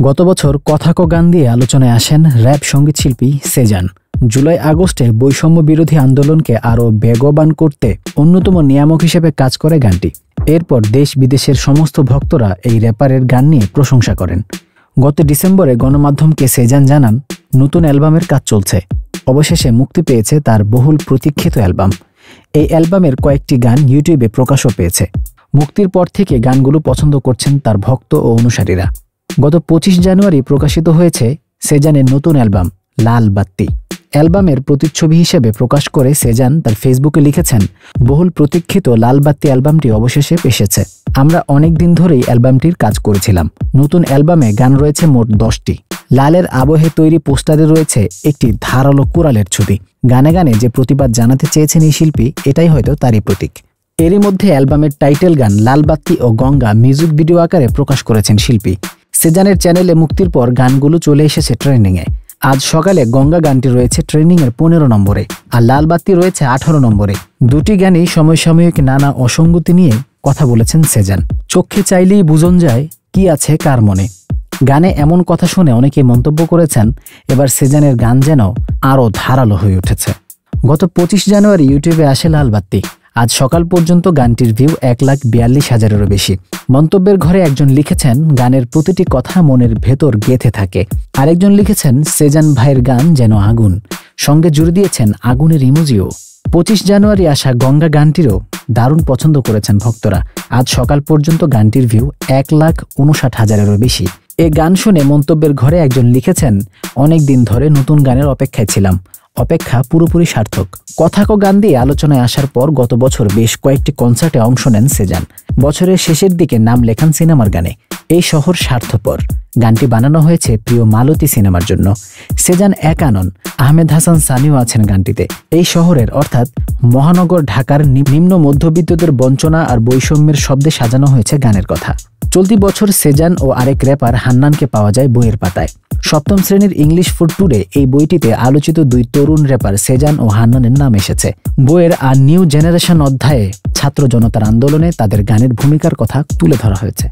গত বছর কথা কো গান দিয়ে আলোচনায় আসেন র‍্যাপ সঙ্গীত শিল্পী সেজান। জুলাই আগস্টে বৈষম্য বিরোধী আন্দোলনকে আরও বেগবান করতে অন্যতম নিয়ামক হিসেবে কাজ করে গানটি। এরপর দেশ বিদেশের সমস্ত ভক্তরা এই র্যাপারের গান নিয়ে প্রশংসা করেন। গত ডিসেম্বরে গণমাধ্যমকে সেজান জানান, নতুন অ্যালবামের কাজ চলছে। অবশেষে মুক্তি পেয়েছে তার বহুল প্রতীক্ষিত অ্যালবাম। এই অ্যালবামের কয়েকটি গান ইউটিউবে প্রকাশও পেয়েছে। মুক্তির পর থেকে গানগুলো পছন্দ করছেন তার ভক্ত ও অনুসারীরা। গত 25 জানুয়ারি প্রকাশিত হয়েছে সেজানের নতুন অ্যালবাম লাল বাত্তি। অ্যালবামের প্রতিচ্ছবি হিসেবে প্রকাশ করে সেজান তার ফেসবুকে লিখেছেন, বহুল প্রতীক্ষিত লাল বাত্তি অ্যালবামটি অবশেষে এসেছে। আমরা অনেক দিন ধরেই অ্যালবামটির কাজ করেছিলাম। নতুন অ্যালবামে গান রয়েছে মোট 10টি। লালের আবহে তৈরি পোস্টারে রয়েছে একটি ধারালো কুড়ালের ছবি। গানে গানে যে প্রতিবাদ জানাতে চেয়েছেন এই শিল্পী, এটাই হয়তো তারই প্রতীক। এরই মধ্যে অ্যালবামের টাইটেল গান লাল বাত্তি ও গঙ্গা মিউজিক ভিডিও আকারে প্রকাশ করেছেন শিল্পী। সেজানের চ্যানেলে মুক্তির পর গানগুলো চলে এসেছে ট্রেন্ডিংয়ে। আজ সকালে গঙ্গা গানটি রয়েছে ট্রেন্ডিংয়ের 15 নম্বরে আর লাল বাত্তি রয়েছে 18 নম্বরে। দুটি গানেই সমসাময়িক নানা অসঙ্গতি নিয়ে কথা বলেছেন সেজান। চোখে চাইলেই বুঝন যায় কি আছে কার মনে। গানে এমন কথা শুনে অনেকেই মন্তব্য করেছেন, এবার সেজানের গান যেন আরও ধারালো হয়ে উঠেছে। গত 25 জানুয়ারি ইউটিউবে আসে লাল বাত্তি। আজ সকাল পর্যন্ত গানটির ভিউ 1,42,000-এরও বেশি। মন্তব্যের ঘরে একজন লিখেছেন, গানের প্রতিটি কথা মনের ভেতর গেঁথে থাকে। আরেকজন লিখেছেন, সেজান ভাইয়ের গান যেন আগুন। সঙ্গে জুড়ে দিয়েছেন আগুনের ইমোজিও। 25 জানুয়ারি আসা গঙ্গা গানটিরও দারুণ পছন্দ করেছেন ভক্তরা। আজ সকাল পর্যন্ত গানটির ভিউ 1,59,000-এরও বেশি। এই গান শুনে মন্তব্যের ঘরে একজন লিখেছেন, অনেক দিন ধরে নতুন গানের অপেক্ষায় ছিলাম। অপেক্ষা পুরোপুরি সার্থক। কথা কো গান দিয়ে আলোচনায় আসার পর গত বছর বেশ কয়েকটি কনসার্টে অংশ নেন সেজান। বছরের শেষের দিকে নাম লেখান সিনেমার গানে এই শহর স্বার্থপর। গানটি বানানো হয়েছে প্রিয় মালতী সিনেমার জন্য। সেজান একা নন, আহমেদ হাসান সানিও আছেন গানটিতে। এই শহরের অর্থাৎ মহানগর ঢাকার নিম্ন মধ্যবিত্তদের বঞ্চনা আর বৈষম্যের শব্দে সাজানো হয়েছে গানের কথা। চলতি বছর সেজান ও আরেক র্যাপার হান্নানকে পাওয়া যায় বইয়ের পাতায়। 7ম শ্রেণীর ইংলিশ ফুড ট্যুরে এই বইটিতে আলোচিত দুই তরুণ র্যাপার সেজান ও হান্নানের নাম এসেছে। বইয়ের আর নিউ জেনারেশন অধ্যায়ে ছাত্র জনতার আন্দোলনে তাদের গানের ভূমিকার কথা তুলে ধরা হয়েছে।